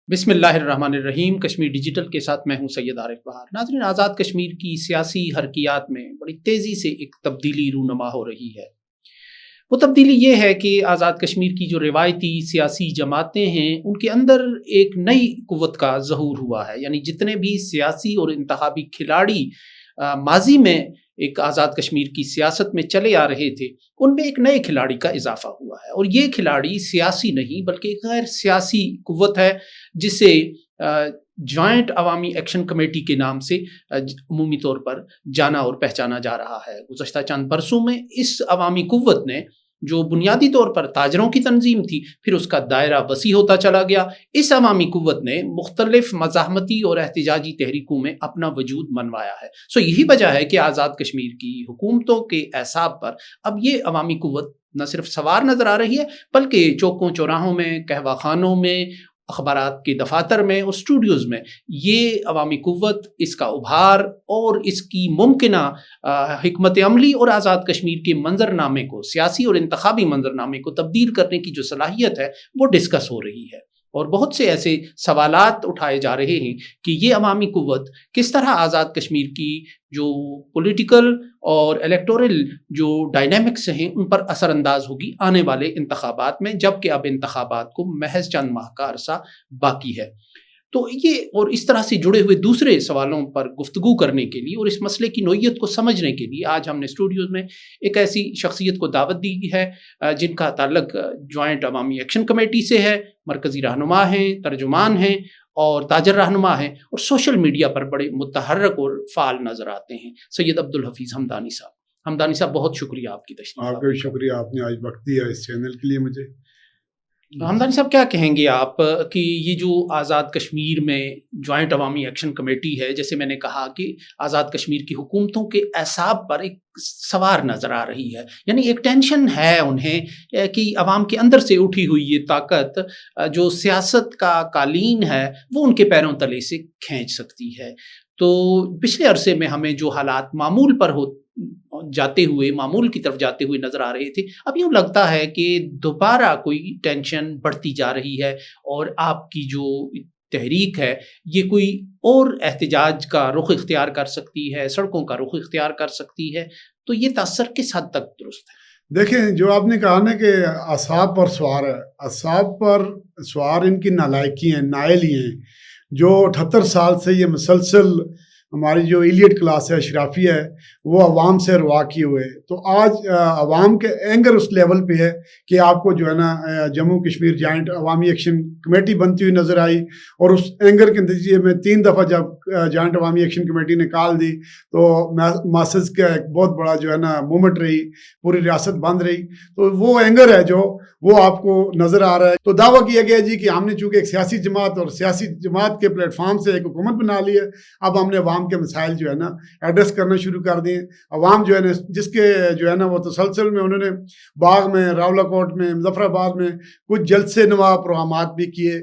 بسم اللہ الرحمن الرحیم۔ کشمیر ڈیجیٹل کے ساتھ میں ہوں سید عارف بہار۔ ناظرین، آزاد کشمیر کی سیاسی حرکیات میں بڑی تیزی سے ایک تبدیلی رونما ہو رہی ہے۔ وہ تبدیلی یہ ہے کہ آزاد کشمیر کی جو روایتی سیاسی جماعتیں ہیں ان کے اندر ایک نئی قوت کا ظہور ہوا ہے۔ یعنی جتنے بھی سیاسی اور انتخابی کھلاڑی ماضی میں ایک آزاد کشمیر کی سیاست میں چلے آ رہے تھے، ان میں ایک نئے کھلاڑی کا اضافہ ہوا ہے، اور یہ کھلاڑی سیاسی نہیں بلکہ ایک غیر سیاسی قوت ہے جسے جوائنٹ عوامی ایکشن کمیٹی کے نام سے عمومی طور پر جانا اور پہچانا جا رہا ہے۔ گزشتہ چند برسوں میں اس عوامی قوت نے، جو بنیادی طور پر تاجروں کی تنظیم تھی، پھر اس کا دائرہ وسیع ہوتا چلا گیا۔ اس عوامی قوت نے مختلف مزاحمتی اور احتجاجی تحریکوں میں اپنا وجود منوایا ہے۔ یہی وجہ ہے کہ آزاد کشمیر کی حکومتوں کے اعصاب پر اب یہ عوامی قوت نہ صرف سوار نظر آ رہی ہے بلکہ چوکوں چوراہوں میں، قہوہ خانوں میں، اخبارات کے دفاتر میں اور اسٹوڈیوز میں یہ عوامی قوت، اس کا ابھار اور اس کی ممکنہ حکمت عملی اور آزاد کشمیر کے منظرنامے کو، سیاسی اور انتخابی منظرنامے کو تبدیل کرنے کی جو صلاحیت ہے وہ ڈسکس ہو رہی ہے۔ اور بہت سے ایسے سوالات اٹھائے جا رہے ہیں کہ یہ عوامی قوت کس طرح آزاد کشمیر کی جو پولیٹیکل اور الیکٹورل جو ڈائنامکس ہیں ان پر اثر انداز ہوگی آنے والے انتخابات میں، جبکہ اب انتخابات کو محض چند ماہ کا عرصہ باقی ہے۔ تو یہ اور اس طرح سے جڑے ہوئے دوسرے سوالوں پر گفتگو کرنے کے لیے اور اس مسئلے کی نوعیت کو سمجھنے کے لیے آج ہم نے اسٹوڈیوز میں ایک ایسی شخصیت کو دعوت دی ہے جن کا تعلق جوائنٹ عوامی ایکشن کمیٹی سے ہے، مرکزی رہنما ہیں، ترجمان ہیں اور تاجر رہنما ہیں، اور سوشل میڈیا پر بڑے متحرک اور فعال نظر آتے ہیں۔ سید عبدالحفیظ حمدانی صاحب۔ حمدانی صاحب، بہت شکریہ آپ کی تشریف۔ آپ کا شکریہ، آپ نے آج وقت دیا اس چینل کے لیے مجھے۔ حمدانی صاحب، کیا کہیں گے آپ کہ یہ جو آزاد کشمیر میں جوائنٹ عوامی ایکشن کمیٹی ہے، جیسے میں نے کہا کہ آزاد کشمیر کی حکومتوں کے اعصاب پر ایک سوار نظر آ رہی ہے، یعنی ایک ٹینشن ہے انہیں کہ عوام کے اندر سے اٹھی ہوئی یہ طاقت جو سیاست کا قالین ہے وہ ان کے پیروں تلے سے کھینچ سکتی ہے۔ تو پچھلے عرصے میں ہمیں جو حالات معمول پر معمول کی طرف جاتے ہوئے نظر آ رہے تھے، اب یوں لگتا ہے کہ دوبارہ کوئی ٹینشن بڑھتی جا رہی ہے اور آپ کی جو تحریک ہے یہ کوئی اور احتجاج کا رخ اختیار کر سکتی ہے، سڑکوں کا رخ اختیار کر سکتی ہے۔ تو یہ تاثر کس حد تک درست ہے؟ دیکھیں، جو آپ نے کہا نا کہ اعصاب پر سوار ہے، اعصاب پر سوار ان کی نالائکی ہیں، نائل ہی ہیں، جو 78 سال سے یہ مسلسل ہماری جو ایلیٹ کلاس ہے، اشرافی ہے، وہ عوام سے روا کیے ہوئے۔ تو آج عوام کے اینگر اس لیول پہ ہے کہ آپ کو جو ہے نا جموں کشمیر جوائنٹ عوامی ایکشن کمیٹی بنتی ہوئی نظر آئی، اور اس اینگر کے نتیجے میں 3 دفعہ جب جوائنٹ عوامی ایکشن کمیٹی نے کال دی تو ماسز کا ایک بہت بڑا جو ہے نا موومنٹ رہی، پوری ریاست بند رہی۔ تو وہ اینگر ہے جو وہ آپ کو نظر آ رہا ہے۔ تو دعویٰ کیا گیا جی کہ ہم نے چونکہ ایک سیاسی جماعت اور سیاسی جماعت کے پلیٹ فارم سے ایک حکومت بنا لی ہے، اب ہم نے عوام کے مسائل جو ہے نا ایڈریس کرنا شروع کر دیے۔ عوام جو ہے نا جس کے جو ہے نا وہ تسلسل میں انہوں نے باغ میں، راولہ کوٹ میں، مظفر آباد میں کچھ جلسے نما پروگرامات بھی کیے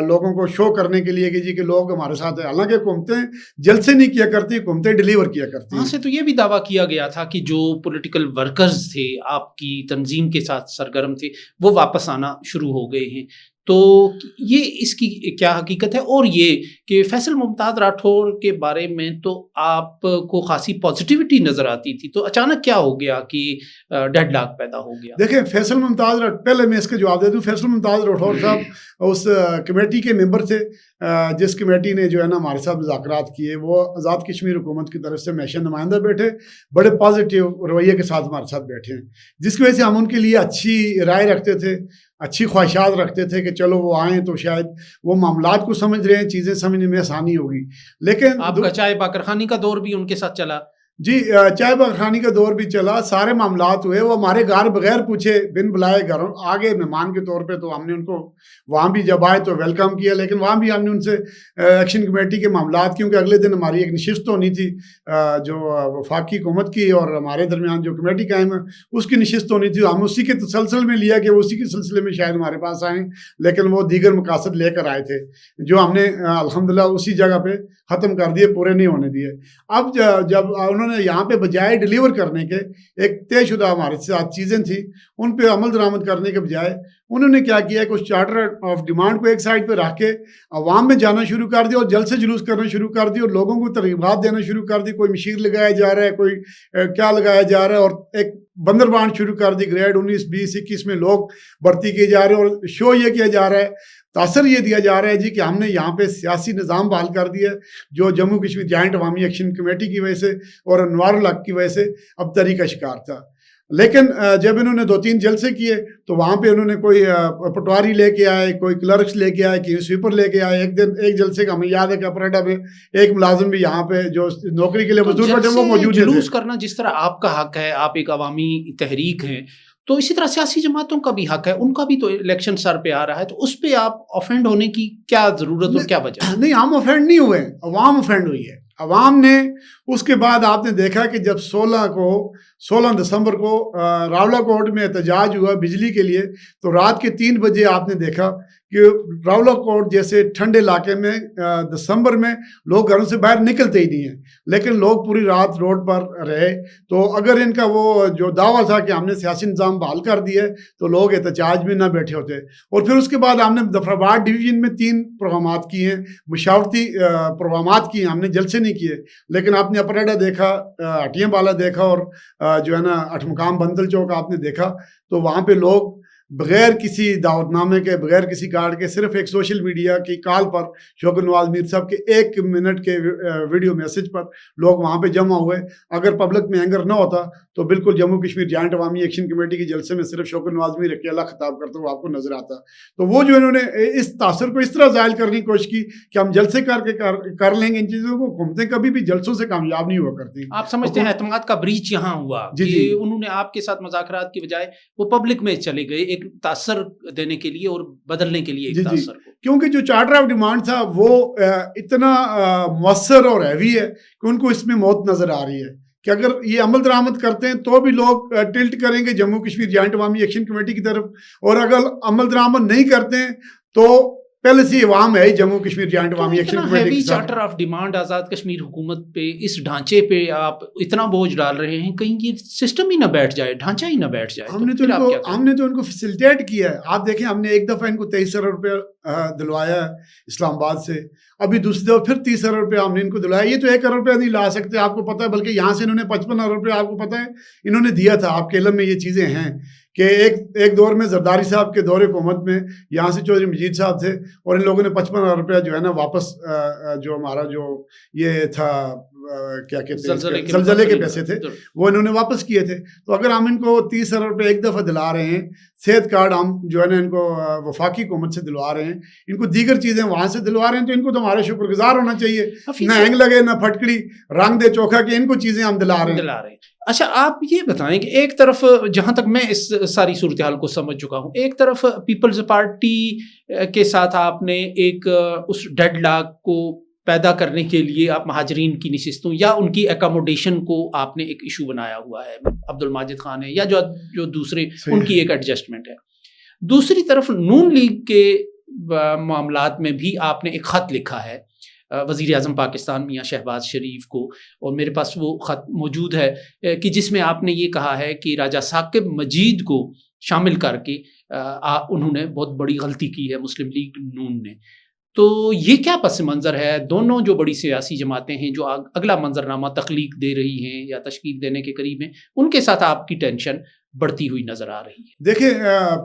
لوگوں کو شو کرنے کے لیے کہ جی کہ لوگ ہمارے ساتھ ہیں۔ حالانکہ حکومتیں جلسے نہیں کیا کرتی، حکومتیں ڈیلیور کیا کرتی ہیں۔ وہاں سے تو یہ بھی دعویٰ کیا گیا تھا کہ جو پولیٹیکل ورکرز تھے، آپ کی تنظیم کے ساتھ سرگرم تھے، وہ واپس آنا شروع ہو گئے ہیں۔ تو یہ اس کی کیا حقیقت ہے؟ اور یہ کہ فیصل ممتاز راٹھور کے بارے میں تو آپ کو خاصی پازیٹیوٹی نظر آتی تھی، تو اچانک کیا ہو گیا کہ ڈیڈ لاک پیدا ہو گیا؟ دیکھیں، فیصل ممتاز پہلے میں اس کا جواب دے دوں۔ فیصل ممتاز راٹھور صاحب اس کمیٹی کے ممبر تھے جس کمیٹی نے جو ہے نا ہمارے ساتھ مذاکرات کیے۔ وہ آزاد کشمیر حکومت کی طرف سے ہمیشہ نمائندہ بیٹھے، بڑے پازیٹیو رویے کے ساتھ ہمارے ساتھ بیٹھے ہیں، جس کی وجہ سے ہم ان کے لیے اچھی رائے رکھتے تھے، اچھی خواہشات رکھتے تھے کہ چلو وہ آئیں تو شاید وہ معاملات کو سمجھ رہے ہیں، چیزیں سمجھنے میں آسانی ہوگی۔ لیکن آپ کا چائے باقرخانی کا دور بھی ان کے ساتھ چلا؟ جی، چائے باقرخانی کا دور بھی چلا، سارے معاملات ہوئے۔ وہ ہمارے گھر بغیر پوچھے، بن بلائے گھروں آگے مہمان کے طور پہ، تو ہم نے ان کو وہاں بھی جب آئے تو ویلکم کیا، لیکن وہاں بھی ہم نے ان سے ایکشن کمیٹی کے معاملات، کیونکہ اگلے دن ہماری ایک نشست ہونی تھی جو وفاقی حکومت کی اور ہمارے درمیان جو کمیٹی قائم ہے اس کی نشست ہونی تھی۔ ہم اسی کے تسلسل میں لیا کہ اسی کے سلسلے میں شاید ہمارے پاس آئیں، لیکن وہ دیگر مقاصد لے کر آئے تھے جو ہم نے الحمدللہ اسی جگہ پہ ختم کر دیے، پورے نہیں ہونے دیے۔ اب جب انہوں نے یہاں پہ بجائے ڈیلیور کرنے کے ایک طے شدہ ہمارے ساتھ چیزیں تھیں ان پہ عمل درآمد کرنے کے بجائے انہوں نے کیا کیا کہ اس چارٹر آف ڈیمانڈ کو ایک سائڈ پہ رکھ کے عوام میں جانا شروع کر دیا اور جلد سے جلوس کرنا شروع کر دی اور لوگوں کو ترغیبات دینا شروع کر دی. کوئی مشیر لگایا جا رہا ہے, کوئی کیا لگایا جا رہا ہے, اور ایک بندر بانٹ شروع کر دی. گریڈ 19 20 21 میں لوگ بھرتی کیے جا رہے ہیں اور شو یہ کیا جا رہا ہے, تاثر یہ دیا جا رہا ہے جی کہ ہم نے یہاں پہ سیاسی نظام بحال کر دیا جو جموں کشمیر جوائنٹ عوامی ایکشن کمیٹی کی وجہ سے اور انوار الحق کی وجہ سے اب تری کا شکار تھا. لیکن جب انہوں نے 2-3 جلسے کیے تو وہاں پہ انہوں نے کوئی پٹواری لے کے آئے, کوئی کلرکس لے کے آئے, کوئی سویپر لے کے آئے. ایک جلسے کا ہمیں یاد ہے کہ اپریڈا میں ایک ملازم بھی یہاں پہ جو نوکری کے لیے مزدور بیٹھے وہ موجود تھے. جلوس کرنا جس طرح آپ کا حق ہے, آپ ایک عوامی تحریک ہیں, تو اسی طرح سیاسی جماعتوں کا بھی حق ہے, ان کا بھی تو الیکشن سر پہ آ رہا ہے, تو اس پہ آپ افینڈ ہونے کی کیا ضرورت اور کیا وجہ؟ نہیں, ہم افینڈ نہیں ہوئے, عوام افینڈ ہوئی ہے. عوام نے اس کے بعد آپ نے دیکھا کہ جب 16 دسمبر کو راولا کوٹ میں احتجاج ہوا بجلی کے لیے, تو رات کے 3 بجے آپ نے دیکھا کہ راولا کوٹ جیسے ٹھنڈے علاقے میں دسمبر میں لوگ گھروں سے باہر نکلتے ہی نہیں ہیں, لیکن لوگ پوری رات روڈ پر رہے. تو اگر ان کا وہ جو دعویٰ تھا کہ ہم نے سیاسی نظام بحال کر دیا ہے تو لوگ احتجاج میں نہ بیٹھے ہوتے. اور پھر اس کے بعد ہم نے ظفرآباد ڈویژن میں 3 پروگرامات کیے ہیں, مشاورتی پروگرامات کیے ہیں, ہم نے جلسے نہیں کیے. لیکن آپ نے اپریڈا دیکھا, ہٹیاں بالا دیکھا, اور جو ہے نا 8 مقام بندل چوک آپ نے دیکھا, تو وہاں پہ لوگ بغیر کسی دعوت نامے کے, بغیر کسی کارڈ کے, صرف ایک سوشل میڈیا کی کال پر شوکت نواز میر صاحب کے 1 منٹ کے ویڈیو میسج پر لوگ وہاں پہ جمع ہوئے. اگر پبلک میں اینگر نہ ہوتا تو بالکل جموں کشمیر جوائنٹ عوامی ایکشن کمیٹی کے جلسے میں صرف شوکت نواز میر اکیلا خطاب کرتا وہ آپ کو نظر آتا. تو وہ جو انہوں نے اس تاثر کو اس طرح ظاہر کرنے کی کوشش کی کہ ہم جلسے کر لیں گے ان چیزوں کو, حکومتیں کبھی بھی جلسوں سے کامیاب نہیں ہوا کرتی. آپ سمجھتے ہیں اعتماد کا بریچ یہاں ہوا کہ انہوں نے آپ کے ساتھ مذاکرات کی بجائے وہ پبلک میں چلے گئے ایک تاثر دینے کے لیے اور بدلنے کے لیے ایک تاثر کو, کیونکہ جو چارٹر آف ڈیمانڈ تھا وہ اتنا مؤثر اور ہیوی ہے کہ ان کو اس میں موت نظر آ رہی ہے کہ اگر یہ عمل درآمد کرتے ہیں تو بھی لوگ ٹلٹ کریں گے جموں کشمیر جوائنٹ عوامی ایکشن کمیٹی کی طرف, اور اگر عمل درآمد نہیں کرتے ہیں تو پہلے سے عوام ہے جموں کشمیر جوائنٹ عوامی ایکشن کمیٹی کی. Charter of demand Azad Kashmir حکومت پہ, اس ڈھانچے پہ آپ اتنا بوجھ ڈال رہے ہیں, کہیں یہ سسٹم ہی نہ بیٹھ جائے, ڈھانچہ ہی نہ بیٹھ جائے. ہم نے تو ان کو فیسیلیٹیٹ کیا ہے. آپ دیکھیں ہم نے ایک دفعہ ان کو 23 ارب روپیہ دلوایا ہے اسلام آباد سے, ابھی دوسری دفعہ پھر 30 ارب روپیہ ہم نے ان کو دلوایا. یہ تو 1 ارب روپیہ نہیں لا سکتے, آپ کو پتہ ہے, بلکہ یہاں سے انہوں نے 55 ارب روپیہ آپ کو پتہ ہے انہوں نے دیا تھا. آپ کے علم میں یہ چیزیں ہیں کہ ایک دور میں زرداری صاحب کے دور حکومت میں یہاں سے چودھری مجید صاحب تھے اور ان لوگوں نے 55 ارب روپیہ جو ہے نا واپس جو ہمارا جو یہ تھا کیا کہتے ہیں زلزلے کے پیسے تھے وہ انہوں نے واپس کیے تھے. تو اگر ہم ان کو 30 ارب روپے ایک دفعہ دلا رہے ہیں, صحت کارڈ ہم جو ہے نا ان کو وفاقی حکومت سے دلوا رہے ہیں, ان کو دیگر چیزیں وہاں سے دلوا رہے ہیں, تو ان کو تو ہمارا شکر گزار ہونا چاہیے. نہ ہینگ لگے نہ پھٹکڑی, رنگ دے چوکھا کہ ان کو چیزیں ہم دلا رہے ہیں. اچھا, آپ یہ بتائیں کہ ایک طرف جہاں تک میں اس ساری صورتحال کو سمجھ چکا ہوں, ایک طرف پیپلز پارٹی کے ساتھ آپ نے ایک اس ڈیڈ لاک کو پیدا کرنے کے لیے آپ مہاجرین کی نشستوں یا ان کی اکاموڈیشن کو آپ نے ایک ایشو بنایا ہوا ہے, عبد الماجد خان ہے یا جو دوسرے ان کی ایک ایڈجسٹمنٹ ہے. دوسری طرف نون لیگ کے معاملات میں بھی آپ نے ایک خط لکھا ہے وزیر اعظم پاکستان میاں شہباز شریف کو, اور میرے پاس وہ خط موجود ہے کہ جس میں آپ نے یہ کہا ہے کہ راجہ ثاقب مجید کو شامل کر کے انہوں نے بہت بڑی غلطی کی ہے مسلم لیگ نون نے. تو یہ کیا پس منظر ہے؟ دونوں جو بڑی سیاسی جماعتیں ہیں جو اگلا منظرنامہ تخلیق دے رہی ہیں یا تشکیل دینے کے قریب ہیں, ان کے ساتھ آپ کی ٹینشن بڑھتی ہوئی نظر آ رہی ہے. دیکھیں,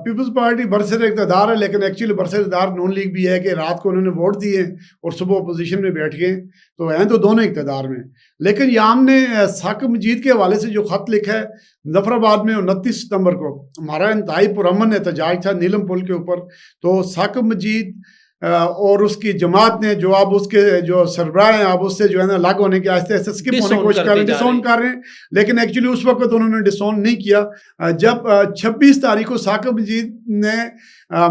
پیپلز پارٹی برسر اقتدار ہے, لیکن ایکچولی برسر اقتدار نون لیگ بھی ہے کہ رات کو انہوں نے ووٹ دیے اور صبح اپوزیشن میں بیٹھ گئے, تو ہیں تو دونوں اقتدار میں. لیکن یہ ہم نے ثاقب مجید کے حوالے سے جو خط لکھا ہے, ظفرآباد میں 29 ستمبر کو ہمارا انتہائی پرامن احتجاج تھا نیلم پل کے اوپر, تو ثاقب مجید اور اس کی جماعت نے جو اب اس کے جو سربراہ ہیں اب اس سے جو ہے نا الگ ہونے کے آہستہ آہستہ اسکپ ہونے کی کوشش کر رہے ہیں, ڈسون کر رہے ہیں. لیکن ایکچولی اس وقت انہوں نے ڈسون نہیں کیا. جب 26 تاریخ کو ثاقب مجید نے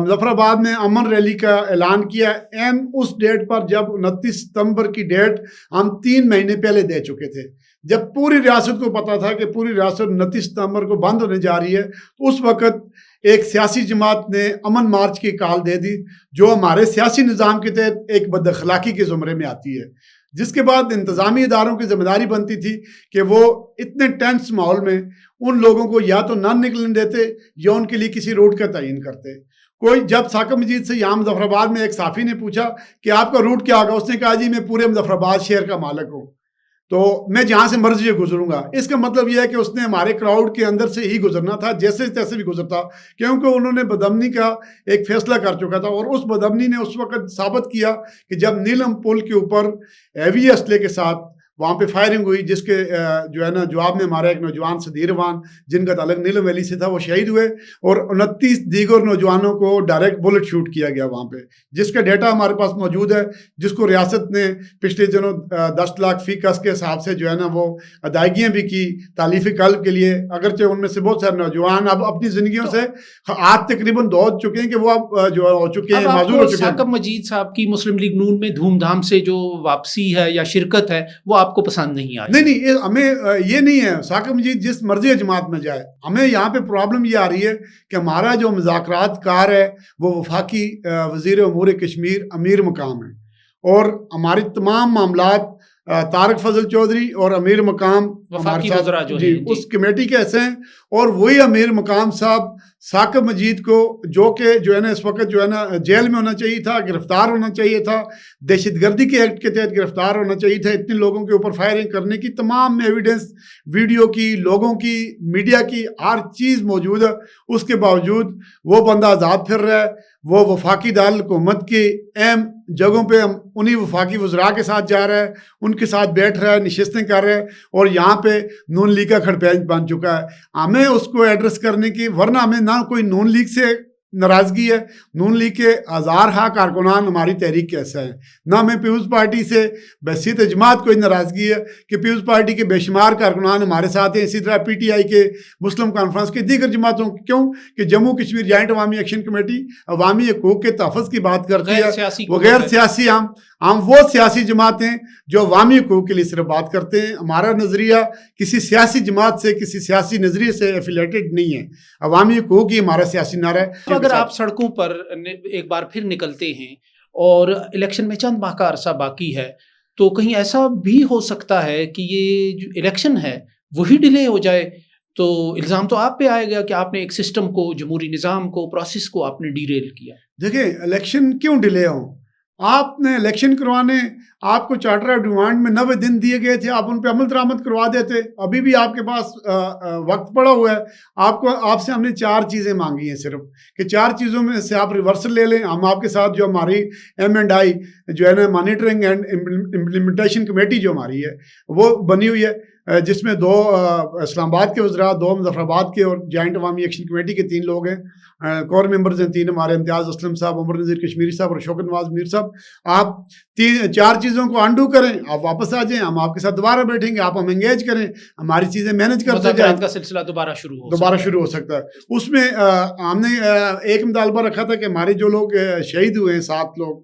ظفرآباد میں امن ریلی کا اعلان کیا, این اس ڈیٹ پر جب 29 ستمبر کی ڈیٹ ہم 3 مہینے پہلے دے چکے تھے, جب پوری ریاست کو پتا تھا کہ پوری ریاست 29 ستمبر کو بند ہونے جا رہی ہے, اس وقت ایک سیاسی جماعت نے امن مارچ کی کال دے دی جو ہمارے سیاسی نظام کے تحت ایک بد اخلاقی کے زمرے میں آتی ہے. جس کے بعد انتظامی اداروں کی ذمہ داری بنتی تھی کہ وہ اتنے ٹینس ماحول میں ان لوگوں کو یا تو نہ نکلنے دیتے یا ان کے لیے کسی روٹ کا تعین کرتے. کوئی جب ثاقب مجید سے یہاں مظفر آباد میں ایک صحافی نے پوچھا کہ آپ کا روٹ کیا ہوگا, اس نے کہا جی میں پورے مظفر آباد شہر کا مالک ہوں, تو میں جہاں سے مرضی گزروں گا. اس کا مطلب یہ ہے کہ اس نے ہمارے کراؤڈ کے اندر سے ہی گزرنا تھا, جیسے تیسے بھی گزرتا, کیونکہ انہوں نے بدامنی کا ایک فیصلہ کر چکا تھا. اور اس بدامنی نے اس وقت ثابت کیا کہ جب نیلم پل کے اوپر ہیوی اسلحے کے ساتھ وہاں پہ فائرنگ ہوئی, جس کے جو ہے نا جواب میں ہمارا ایک نوجوان صدیر روان جن کا تعلق نیلم ویلی سے تھا وہ شہید ہوئے, اور 29 دیگر نوجوانوں کو ڈائریکٹ بلٹ شوٹ کیا گیا وہاں پہ, جس کا ڈیٹا ہمارے پاس موجود ہے, جس کو ریاست نے پچھلے دنوں 10 لاکھ فی کس کے حساب سے جو ہے نا وہ ادائیگیاں بھی کی تعلیفی قلب کے لیے. اگرچہ ان میں سے بہت سارے نوجوان اب اپنی زندگیوں سے آج تقریباً دو چکے ہیں کہ وہ اب جو ہو چکے ہیں, معذور ہو چکے ہیں. ثاقب مجید صاحب کی مسلم لیگ نون میں دھوم دھام سے جو واپسی ہے یا شرکت ہے وہ آپ کو پسند نہیں آئی؟ نہیں, ہمیں یہ نہیں ہے ثاقب مجید جس مرضی جماعت میں جائے, ہمیں یہاں پہ پرابلم یہ آ رہی ہے کہ ہمارا جو مذاکرات کار ہے وہ وفاقی وزیر امور کشمیر امیر مقام ہے, اور ہماری تمام معاملات طارق فضل چودھری اور امیر مقام وفاقی وزراء جو جی اس کمیٹی کے ایسے ہیں, اور وہی امیر مقام صاحب ثاقب مجید کو جو کہ جو ہے نا اس وقت جو ہے نا جیل میں ہونا چاہیے تھا, گرفتار ہونا چاہیے تھا, دہشت گردی کے ایکٹ کے تحت گرفتار ہونا چاہیے تھا, اتنے لوگوں کے اوپر فائرنگ کرنے کی تمام ایویڈنس ویڈیو کی, لوگوں کی, میڈیا کی ہر چیز موجود ہے. اس کے باوجود وہ بندہ آزاد پھر رہا ہے, وہ وفاقی دارالحکومت کی اہم جگہوں پہ انہی وفاقی وزراء کے ساتھ جا رہا ہے, ان کے ساتھ بیٹھ رہا ہے, نشستیں کر رہا ہے, اور یہاں پہ نون لیگ کا کھڑپیچ بن چکا ہے. ہمیں اس کو ایڈریس کرنے کی, ورنہ ہمیں نہ کوئی نون لیگ سے ناراضگی ہے, نون لیگ کے ہزارہا کارکنان ہماری تحریک کے ایسا ہیں, نہ ہمیں پیپلز پارٹی سے بحیثیت جماعت کوئی ناراضگی ہے کہ پیپلز پارٹی کے بے شمار کارکنان ہمارے ساتھ ہیں, اسی طرح پی ٹی آئی کے, مسلم کانفرنس کے, دیگر جماعتوں کی. کیوں کہ جموں کشمیر جوائنٹ عوامی ایکشن کمیٹی عوامی حقوق کے تحفظ کی بات کرتی ہے, وہ غیر سیاسی, ہم وہ سیاسی جماعتیں جو عوامی حقوق کے لیے صرف بات کرتے ہیں. ہمارا نظریہ کسی سیاسی جماعت سے, کسی سیاسی نظریے سے ایفیلیٹڈ نہیں ہے, عوامی حقوق ہی ہمارا سیاسی نعرہ ہے. اگر آپ سڑکوں پر ایک بار پھر نکلتے ہیں اور الیکشن میں چند ماہ کا عرصہ باقی ہے, تو کہیں ایسا بھی ہو سکتا ہے کہ یہ جو الیکشن ہے وہی ڈیلے ہو جائے, تو الزام تو آپ پہ آئے گا کہ آپ نے ایک سسٹم کو, جمہوری نظام کو, پروسیس کو آپ نے ڈیریل کیا. دیکھیں الیکشن کیوں ڈیلے ہوں, آپ نے الیکشن کروانے, آپ کو چارٹر آف ڈیمانڈ میں 90 دن دیے گئے تھے, آپ ان پہ عمل درآمد کروا دیتے. ابھی بھی آپ کے پاس وقت پڑا ہوا ہے. آپ سے ہم نے 4 چیزیں مانگی ہیں صرف, کہ 4 چیزوں میں سے آپ ریورسل لے لیں. ہم آپ کے ساتھ جو ہماری M&I جو ہے نا مانیٹرنگ اینڈ امپلیمنٹیشن کمیٹی جو ہماری ہے وہ بنی ہوئی ہے, جس میں 2 اسلام آباد کے وزراء, 2 مظفر آباد کے, اور جوائنٹ عوامی ایکشن کمیٹی کے 3 لوگ ہیں. کور ممبرز ہیں 3 ہمارے, امتیاز اسلم صاحب, عمر نذیر کشمیری صاحب اور شوکت نواز میر صاحب. آپ 4 چیزوں کو انڈو کریں, آپ واپس آ جائیں, ہم آپ کے ساتھ دوبارہ بیٹھیں گے, آپ ہم انگیج کریں, ہماری چیزیں مینج کرتے جائیں, کا سلسلہ دوبارہ شروع ہو سکتا ہے. اس میں ہم نے ایک مطالبہ رکھا تھا کہ ہمارے جو لوگ شہید ہوئے ہیں 7 لوگ,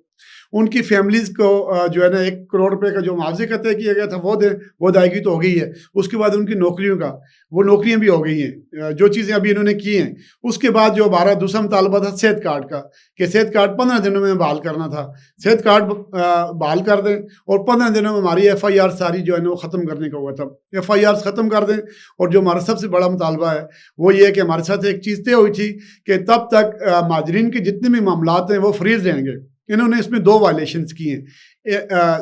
ان کی فیملیز کو جو ہے نا 1 کروڑ روپے کا جو معاوضے کا طے کیا گیا تھا وہ دیں, وہ ادائیگی تو ہو گئی ہے. اس کے بعد ان کی نوکریوں کا, وہ نوکریاں بھی ہو گئی ہیں, جو چیزیں ابھی انہوں نے کی ہیں. اس کے بعد جو ہمارا دوسرا مطالبہ تھا صحت کارڈ کا, کہ صحت کارڈ 15 دنوں میں بحال کرنا تھا. صحت کارڈ بحال کر دیں, اور 15 دنوں میں ہماری FIR ساری جو ہے نا وہ ختم کرنے کا ہوا تھا, FIR ختم کر دیں. اور جو ہمارا سب سے بڑا مطالبہ ہے وہ یہ ہے کہ ہمارے ساتھ ایک چیز طے ہوئی تھی کہ تب تک مہاجرین کے جتنے بھی معاملات ہیں وہ فریز رہیں گے. انہوں نے اس میں 2 وائلیشنز کی ہیں,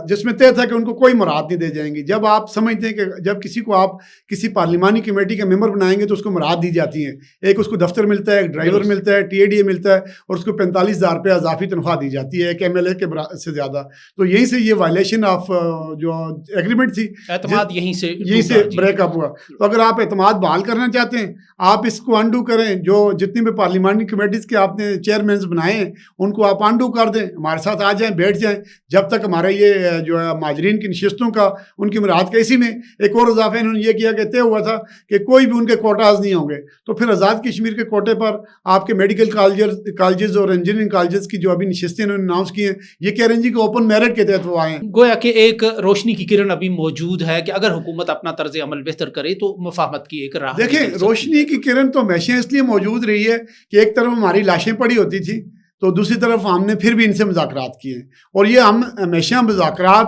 جس میں طے تھا کہ ان کو کوئی مراد نہیں دے جائیں گی. جب آپ سمجھتے ہیں کہ جب کسی کو آپ کسی پارلیمانی کمیٹی کا ممبر بنائیں گے تو اس کو مراد دی جاتی ہیں, ایک اس کو دفتر ملتا ہے, ایک ڈرائیور ملتا ہے, TADA ملتا ہے, اور اس کو 45,000 روپے اضافی تنخواہ دی جاتی ہے, ایک MLA کے سے زیادہ. تو یہیں سے یہ وائلیشن آف جو ایگریمنٹ تھی, اعتماد یہیں سے بریک اپ ہوا. تو اگر آپ اعتماد بحال کرنا چاہتے ہیں, آپ اس کو انڈو کریں. جو جتنی بھی پارلیمانی کمیٹیز کے آپ نے چیئرمینز بنائے ہیں ان کو آپ انڈو کر دیں, ہمارے ساتھ آ جائیں, بیٹھ جائیں. جب تک ہمارا یہ جو ہے مہاجرین کی نشستوں کا, ان کی مراعات کا, اسی میں ایک اور اضافہ انہوں نے یہ کیا کہ طے ہوا تھا کہ کوئی بھی ان کے کوٹاز نہیں ہوں گے. تو پھر آزاد کشمیر کے کوٹے پر آپ کے میڈیکل کالجز اور انجینئرنگ کالجز کی جو ابھی نشستیں انہوں نے اناؤنس کی ہیں, یہ کہہ رہے ہیں جی کہ اوپن میرٹ کے تحت وہ آئے ہیں. گویا کہ ایک روشنی کی کرن ابھی موجود ہے کہ اگر حکومت اپنا طرز عمل بہتر کرے تو مفاہمت کی ایک راہ. دیکھیں روشنی کی کرن تو ہمیشہ اس لیے موجود رہی ہے کہ ایک طرف ہماری لاشیں پڑی ہوتی تھی, تو دوسری طرف ہم نے پھر بھی ان سے مذاکرات کیے, اور یہ ہم ہمیشہ مذاکرات